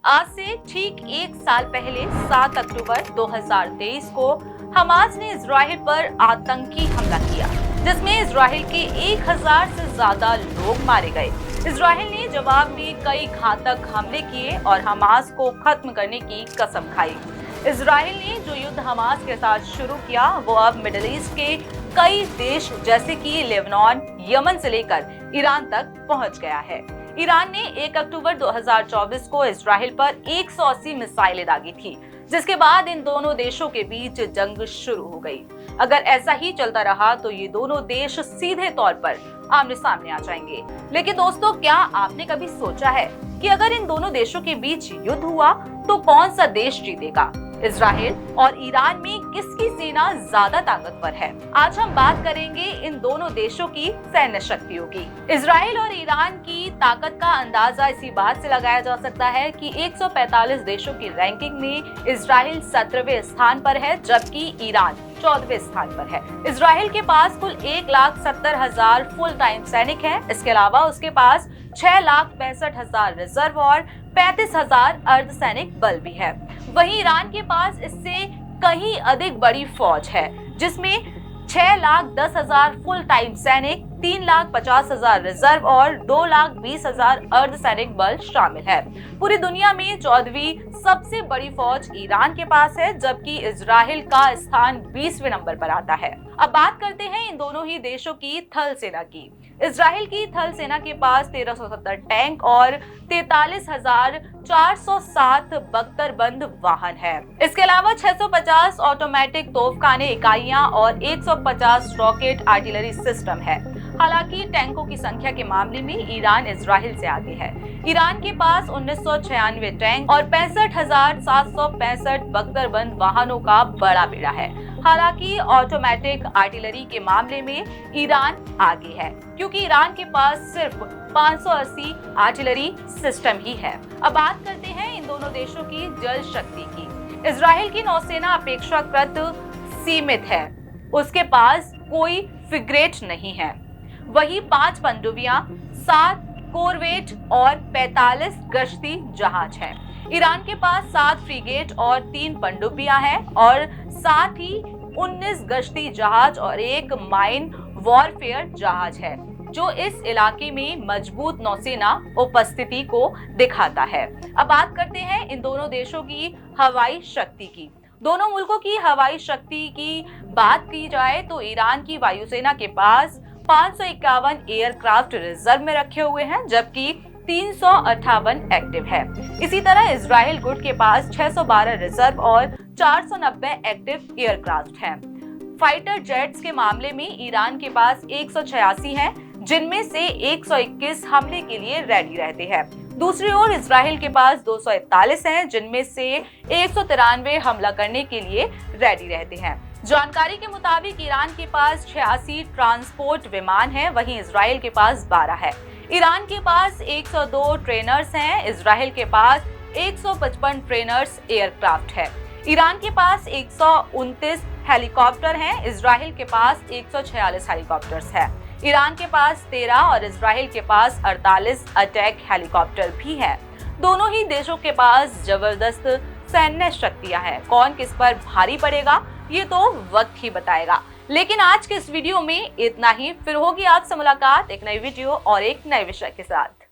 आज से ठीक एक साल पहले 7 अक्टूबर 2023 को हमास ने इजराइल पर आतंकी हमला किया, जिसमें इजराइल के 1000 से ज्यादा लोग मारे गए। इजराइल ने जवाब में कई घातक हमले किए और हमास को खत्म करने की कसम खाई। इजराइल ने जो युद्ध हमास के साथ शुरू किया वो अब मिडिल ईस्ट के कई देश जैसे कि लेबनान, यमन से लेकर ईरान तक पहुंच गया है। ईरान ने 1 अक्टूबर 2024 को इजराइल पर 180 मिसाइलें दागी थी, जिसके बाद इन दोनों देशों के बीच जंग शुरू हो गई। अगर ऐसा ही चलता रहा तो ये दोनों देश सीधे तौर पर आमने सामने आ जाएंगे। लेकिन दोस्तों, क्या आपने कभी सोचा है कि अगर इन दोनों देशों के बीच युद्ध हुआ तो कौन सा देश जीतेगा? इजराइल और ईरान में किसकी सेना ज्यादा ताकतवर है? आज हम बात करेंगे इन दोनों देशों की सैन्य शक्तियों की। इजराइल और ईरान की ताकत का अंदाजा इसी बात से लगाया जा सकता है कि 145 देशों की रैंकिंग में इजराइल 17वें स्थान पर है, जबकि ईरान 14वें स्थान पर है। इजराइल के पास कुल 1,70,000 फुल टाइम सैनिक हैं। इसके अलावा उसके पास 6,65,000 रिजर्व और 35,000 अर्धसैनिक बल भी है। वहीं ईरान के पास इससे कहीं अधिक बड़ी फौज है, जिसमें 6,10,000 फुल टाइम सैनिक, 3,50,000 रिजर्व और 2,20,000 अर्धसैनिक बल शामिल है। पूरी दुनिया में 14वीं सबसे बड़ी फौज ईरान के पास है, जबकि इजराइल का स्थान 20वें नंबर पर आता है। अब बात करते हैं इन दोनों ही देशों की थल सेना की। इजराइल की थल सेना के पास 1370 टैंक और 43,407 बख्तरबंद वाहन है। इसके अलावा 650 ऑटोमेटिक तोपखाने इकाइयां और 150 रॉकेट आर्टिलरी सिस्टम है। हालांकि टैंकों की संख्या के मामले में ईरान इजराइल से आगे है। ईरान के पास 1996 टैंक और 65,765 बख्तरबंद वाहनों का बड़ा बेड़ा है। हालांकि ऑटोमेटिक आर्टिलरी के मामले में ईरान आगे है, क्योंकि ईरान के पास सिर्फ 580 आर्टिलरी सिस्टम ही है। अब बात करते हैं इन दोनों देशों की जल शक्ति की। इजराइल की नौसेना अपेक्षाकृत सीमित है, उसके पास कोई फ्रिगेट नहीं है। वही 5 पनडुब्बियां, 7 कोरवेट और 45 गश्ती जहाज हैं। ईरान के पास 7 फ्रिगेट और 3 पनडुब्बियां हैं और साथ ही 19 गश्ती जहाज और 1 माइन वॉरफेयर जहाज है, जो इस इलाके में मजबूत नौसेना उपस्थिति को दिखाता है। अब बात करते हैं इन दोनों देशों की हवाई शक्ति की। दोनों मुल्कों की हवाई शक्ति की बात की जाए तो ईरान की वायुसेना के पास 551 एयरक्राफ्ट रिजर्व में रखे हुए हैं, जबकि 358 एक्टिव है। इसी तरह इजराइल गुट के पास 612 रिजर्व और 490 एक्टिव एयरक्राफ्ट हैं। फाइटर जेट्स के मामले में ईरान के पास 186 हैं, जिनमें से 121 हमले के लिए रेडी रहते हैं। दूसरी ओर इजराइल के पास 241 हैं, जिनमें से 193 हमला करने के लिए रेडी रहते हैं। जानकारी के मुताबिक ईरान के पास 86 ट्रांसपोर्ट विमान हैं, वहीं इजराइल के पास 12 है। ईरान के पास 102 ट्रेनर्स हैं, इजराइल के पास 155 ट्रेनर्स एयरक्राफ्ट है। ईरान के पास 129 हेलीकॉप्टर हैं, इजराइल के पास 146 हेलीकॉप्टर्स है। ईरान के पास 13 और इजराइल के पास 48 अटैक हेलीकॉप्टर भी है। दोनों ही देशों के पास जबरदस्त सैन्य शक्तियां हैं। कौन किस पर भारी पड़ेगा ये तो वक्त ही बताएगा। लेकिन आज के इस वीडियो में इतना ही। फिर होगी आपसे मुलाकात एक नई वीडियो और एक नए विषय के साथ।